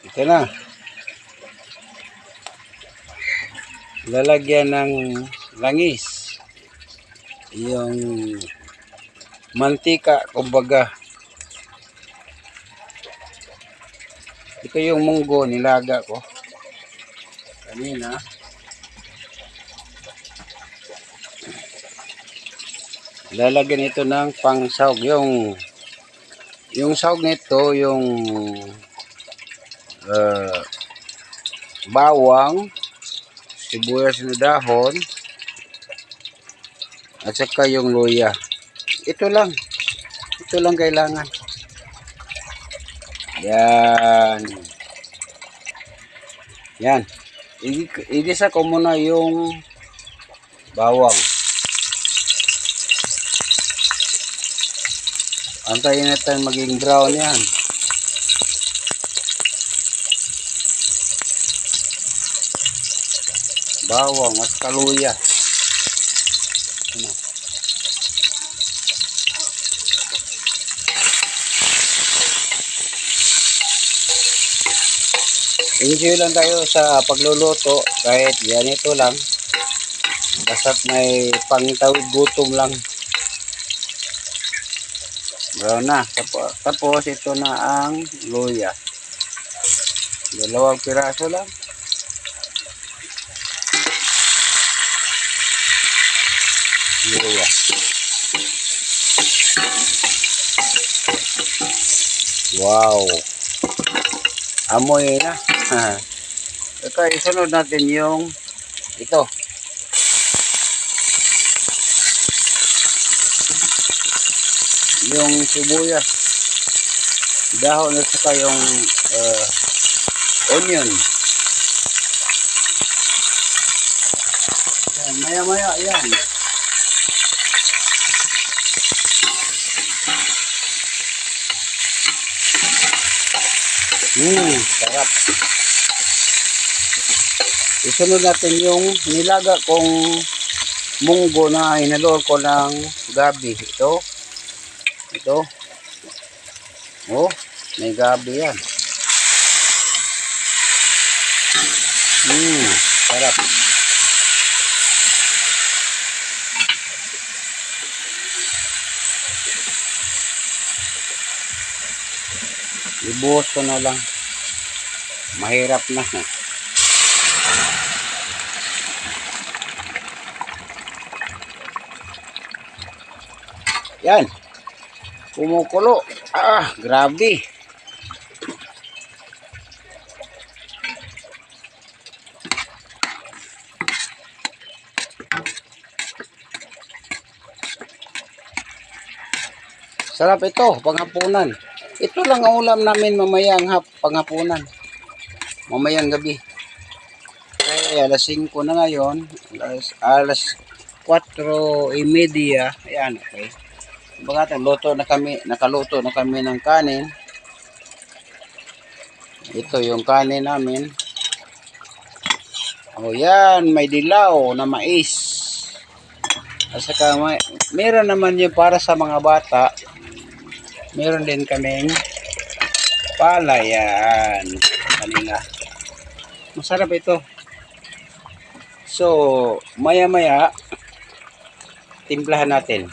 Ito na. Lalagyan ng langis. Yung mantika, kumbaga. Ito yung munggo, nilaga ko kanina. Lalagyan ito ng pangsahog. Yung sahog nito, yung bawang, sibuyas na dahon, at saka yung luya. Ito lang kailangan. Yan. Igisa ko muna yung bawang. Antayin natin maging brown yan. Bawang at kaluya. Ano? Enjoy lang tayo sa pagluluto kahit ganito lang. Basta't may pangtawid gutom lang. Brown na. Tapos ito na ang luya. 2 piraso lang. Luya. Wow. Amoy na. Ito, isunod natin yung ito. Yung sibuyas, dahon at saka yung onion. Yan, maya-maya yan. Sarap. Isunod natin yung nilaga kong munggo na hinalo ko ng gabi. Ito. Oh, may gabi yan. Sarap. Ibuhos ko na lang. Mahirap na. Yan. Kumukulo. Grabe. Sarap ito, panghapunan. Ito lang ang ulam namin mamayang panghapunan. Mamayang gabi. Kaya alas 5 na ngayon. Alas 4:30. Ayan, okay. Baka nakaluto na kami ng kanin. Ito yung kanin namin. O yan, may dilaw na mais. At saka meron naman yung para sa mga bata. Meron din kaming palayan kanina. Masarap ito. So, maya-maya timplahan natin.